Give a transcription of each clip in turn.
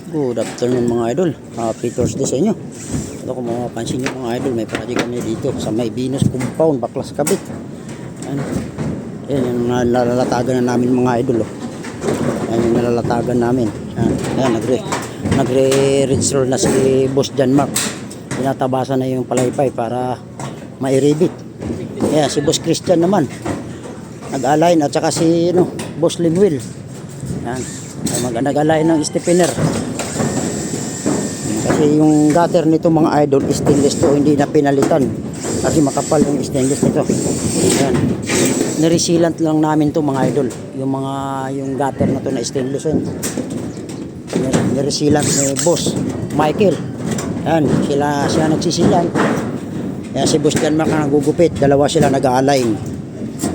Good afternoon mga idol. Happy Thursday sa inyo. Ito kung mapapansin nyo mga idol, may project kami dito sa may Venus Compound, Baklas Kabit. Ayan yung nalalatagan na namin mga idol. Ayan yung nalalatagan namin. Ayan, nagre-register na si Boss John Mark. Tinatabasan na yung palaypay para mairibit. Ayan, si Boss Christian naman nag-align at saka si Boss Linwil. Ayan, nag-align ng stiffener. Kasi yung gutter nito mga idol, stainless to, hindi na pinalitan. Kasi makapal yung stainless nito. Ayan. Niresilant lang namin to mga idol. Yung gutter na to na stainless yun. Niresilant ni Boss Michael. Ayan, siya nagsisilant. Ayan, si Boss Jan Mark ang nagugupit. Dalawa sila nag-align.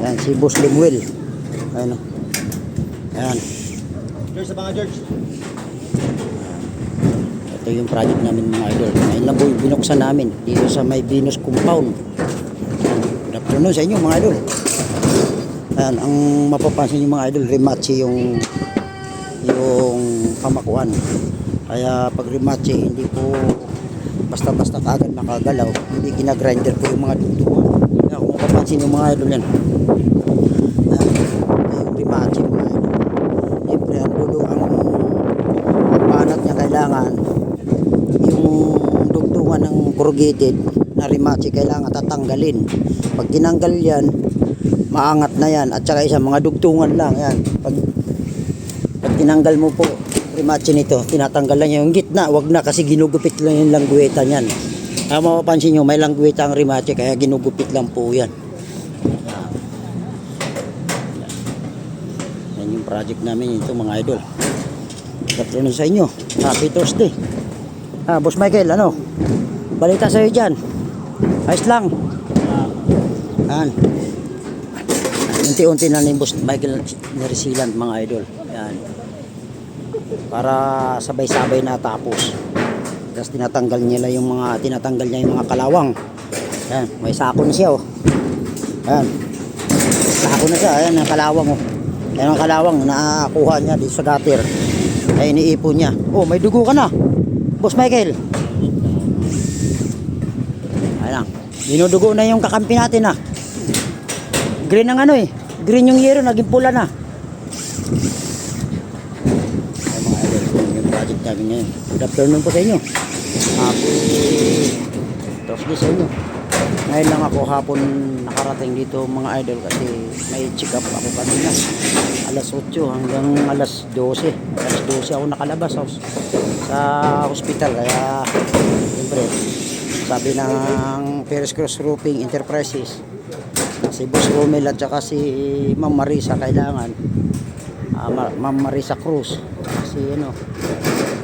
Ayan, si Boss Limwil. Ayan. Ayan. George sa mga George. Ito yung project namin mga idol. Ngayon lang po yung binuksan namin dito sa may Venus Compound. Good afternoon sa inyo mga idol. Ayan, ang mapapansin nyo mga idol, rematche yung pamakuan. Kaya pag rematche, hindi po basta-basta kagad nakagalaw. Hindi ginagrinder po yung mga dugtungan. Kaya kung mapapansin yung mga idol yan. Ayan, yung rematche mga idol. Siyempre ang dulo, ang banat niya kailangan dugtungan ng corrugated na rematche kailangan tatanggalin. Pag tinanggal yan, maangat na yan. At saka isa, mga dugtungan lang yan. Pag tinanggal mo po rematche nito, tinatanggal lang yung gitna. Wag na, kasi ginugupit lang yung langgueta niyan. Mapapansin nyo, may langgueta ang rematche, kaya ginugupit lang po yan. Yan yung project namin ito mga idol. Afternoon sa inyo. Happy Thursday. Boss Michael, ano? Balita sa'yo dyan. Ayos lang. Yan. Unti-unti na ni Boss Michael niresilant mga idol. Yan. Para sabay-sabay na tapos. Tapos tinatanggal niya yung mga kalawang. Yan. May sako na siya, oh. Yan. Sako na siya. Ayan, ang kalawang, oh. Yan ang kalawang. Nakakuha niya dito sa gutter. Ay, iniipon niya. Oh, may dugo ka na. Boss Michael. Ayan lang. Dinudugo na yung kakampi natin, ah. Green ang green yung yero, naging pula na. Ay mga idol, yung project namin ngayon. Good afternoon po sa inyo. Happy Thursday sa inyo. Ngayon lang ako hapon nakarating dito mga idol kasi may check up ako kanina. Alas 8 hanggang alas 12. Alas 12 ako nakalabas sa hospital. Kaya siyempre sabi ng Perez Cruz Roofing Enterprises, si Boss Romel at saka si Ma'am Marisa kailangan, Ma'am Marisa Cruz at si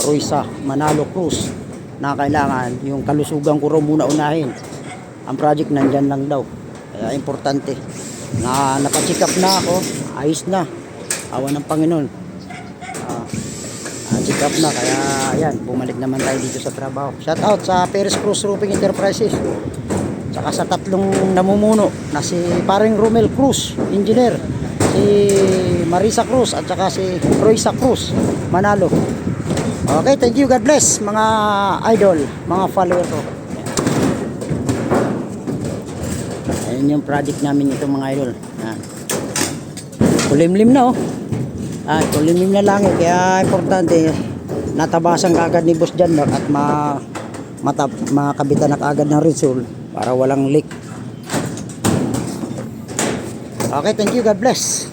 Roysa Manalo Cruz, na kailangan yung kalusugan ko raw muna unahin. Ang project nandyan lang daw, kaya importante na naka-check up na ako, ayos na, awa ng Panginoon. Check up na, kaya ayan, bumalik naman tayo dito sa trabaho. Shout out sa Perez Cruz Roofing Enterprises, saka sa tatlong namumuno na si paring Romel Cruz, engineer, si Marisa Cruz at saka si Roysa Cruz Manalo. Okay, thank you, God bless mga idol, mga follower ko. Ayan yung project namin ito mga idol. Ayan. Kulimlim na, oh. Kulimlim na lang, kaya importante natabasan kaagad ni Boss John Mark at makabitan na kaagad ng result para walang leak. Okay, thank you, God bless.